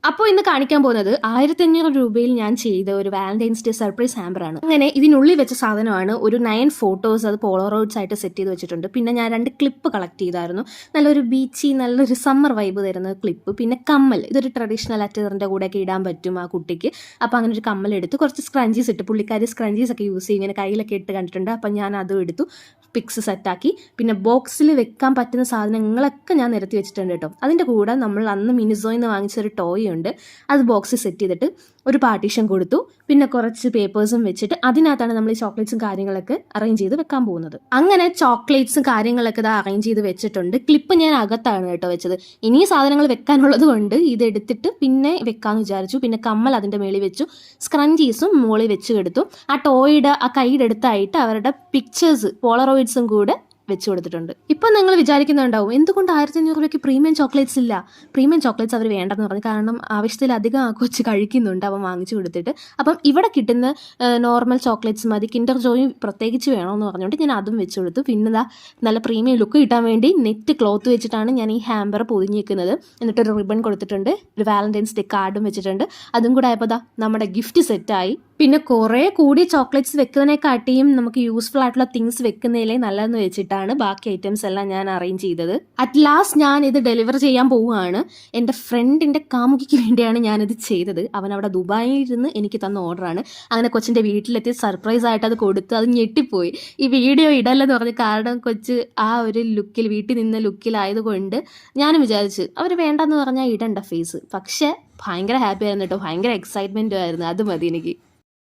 അപ്പോൾ ഇന്ന് കാണിക്കാൻ പോകുന്നത് 1500 രൂപയിൽ ഞാൻ ചെയ്ത ഒരു വാലന്റൈൻസ് ഡേ സർപ്രൈസ് ഹാമ്പറാണ്. അങ്ങനെ ഇതിനുള്ളിൽ വെച്ച സാധനമാണ് ഒരു 9 ഫോട്ടോസ്, അത് പോളറോയിഡ്സ് ആയിട്ട് സെറ്റ് ചെയ്ത് വെച്ചിട്ടുണ്ട്. പിന്നെ ഞാൻ 2 ക്ലിപ്പ് കളക്ട് ചെയ്തായിരുന്നു, നല്ലൊരു ബീച്ചി നല്ലൊരു സമ്മർ വൈബ് തരുന്ന ക്ലിപ്പ്. പിന്നെ കമ്മൽ, ഇതൊരു ട്രഡീഷണൽ അറ്ററിൻ്റെ കൂടെയൊക്കെ ഇടാൻ പറ്റും ആ കുട്ടിക്ക്. അപ്പോൾ അങ്ങനെ ഒരു കമ്മൽ എടുത്ത് കുറച്ച് സ്ക്രഞ്ചീസ് ഇട്ട്, പുള്ളിക്കാരി സ്ക്രഞ്ചീസ് ഒക്കെ യൂസ് ചെയ്യും, ഇങ്ങനെ കയ്യിലൊക്കെ ഇട്ട് കണ്ടിട്ടുണ്ട്. അപ്പം ഞാൻ അതും എടുത്തു, പിക്സ് സെറ്റാക്കി. പിന്നെ ബോക്സിൽ വെക്കാൻ പറ്റുന്ന സാധനങ്ങളൊക്കെ ഞാൻ നിരത്തി വെച്ചിട്ടുണ്ട് കേട്ടോ. അതിൻ്റെ കൂടെ നമ്മൾ അന്ന് മിനിസോയിൽ നിന്ന് വാങ്ങിച്ചൊരു ടോയ് ഉണ്ട്, അത് ബോക്സിൽ സെറ്റ് ചെയ്തിട്ട് ഒരു പാർട്ടീഷൻ കൊടുത്തു. പിന്നെ കുറച്ച് പേപ്പേഴ്സും വെച്ചിട്ട് അതിനകത്താണ് നമ്മൾ ഈ ചോക്ലേറ്റ്സും കാര്യങ്ങളൊക്കെ അറേഞ്ച് ചെയ്ത് വെക്കാൻ പോകുന്നത്. അങ്ങനെ ചോക്ലേറ്റ്സും കാര്യങ്ങളൊക്കെ ഇത് അറേഞ്ച് ചെയ്ത് വെച്ചിട്ടുണ്ട്. ക്ലിപ്പ് ഞാൻ അകത്താണ് കേട്ടോ വെച്ചത്. ഇനി സാധനങ്ങൾ വെക്കാനുള്ളത് കൊണ്ട് ഇതെടുത്തിട്ട് പിന്നെ വെക്കാമെന്ന് വിചാരിച്ചു. പിന്നെ കമ്മൽ അതിൻ്റെ മേളിൽ വെച്ചു, സ്ക്രഞ്ചീസും മുകളിൽ വെച്ച് എടുത്തു. ആ ടോയുടെ ആ കൈയുടെ അടുത്തായിട്ട് അവരുടെ പിക്ചേഴ്സ് പോളറോയിഡ്സും കൂടെ വെച്ച് കൊടുത്തിട്ടുണ്ട്. ഇപ്പം നിങ്ങൾ വിചാരിക്കുന്നുണ്ടാവും, എന്തുകൊണ്ട് 1500 രൂപയ്ക്ക് പ്രീമിയം ചോക്ലേറ്റ്സ് ഇല്ല? പ്രീമിയം ചോക്ലേറ്റ്സ് അവർ വേണ്ടെന്ന് പറഞ്ഞു, കാരണം ആവശ്യത്തിലധികം ആ കൊച്ച് കഴിക്കുന്നുണ്ട്, അവൻ വാങ്ങിച്ചു കൊടുത്തിട്ട്. അപ്പം ഇവിടെ കിട്ടുന്ന നോർമൽ ചോക്ലേറ്റ്സ് മതി, കിൻഡർ ജോയും പ്രത്യേകിച്ച് വേണമെന്ന് പറഞ്ഞുകൊണ്ട് ഞാൻ അതും വെച്ച് കൊടുത്തു. പിന്നെ നല്ല പ്രീമിയം ലുക്ക് കിട്ടാൻ വേണ്ടി നെറ്റ് ക്ലോത്ത് വെച്ചിട്ടാണ് ഞാൻ ഈ ഹാമ്പർ പൊതിഞ്ഞിരിക്കുന്നത്. എന്നിട്ടൊരു റിബൺ കൊടുത്തിട്ടുണ്ട്, ഒരു വാലന്റൈൻസ് ഡേ കാർഡും വെച്ചിട്ടുണ്ട്. അതും കൂടെ ആയപ്പോൾ നമ്മുടെ ഗിഫ്റ്റ് സെറ്റായി. പിന്നെ കുറേ കൂടി ചോക്ലേറ്റ്സ് വെക്കുന്നതിനെക്കാട്ടിയും നമുക്ക് യൂസ്ഫുൾ ആയിട്ടുള്ള തിങ്സ് വെക്കുന്നതിലേ നല്ലതെന്ന് വെച്ചിട്ടാണ് ബാക്കി ഐറ്റംസ് എല്ലാം ഞാൻ അറേഞ്ച് ചെയ്തത്. അറ്റ് ലാസ്റ്റ് ഞാൻ ഇത് ഡെലിവർ ചെയ്യാൻ പോവുകയാണ്. എൻ്റെ ഫ്രണ്ടിൻ്റെ കാമുകിക്ക് വേണ്ടിയാണ് ഞാനിത് ചെയ്തത്. അവൻ അവിടെ ദുബായിൽ ഇരുന്ന് എനിക്ക് തന്ന ഓർഡറാണ്. അങ്ങനെ കൊച്ചിൻ്റെ വീട്ടിലെത്തി സർപ്രൈസ് ആയിട്ട് അത് കൊടുത്ത്, അത് ഞെട്ടിപ്പോയി. ഈ വീഡിയോ ഇടല്ലെന്ന് പറഞ്ഞ്, കാരണം കൊച്ച് ആ ഒരു ലുക്കിൽ, വീട്ടിൽ നിന്ന ലുക്കിലായതുകൊണ്ട് ഞാനും വിചാരിച്ച് അവർ വേണ്ടെന്ന് പറഞ്ഞാൽ ഇടണ്ട ഫേസ്. പക്ഷേ ഭയങ്കര ഹാപ്പി ആയിരുന്നു കേട്ടോ, ഭയങ്കര എക്സൈറ്റ്മെൻറ്റും ആയിരുന്നു. അത് മതി എനിക്ക്.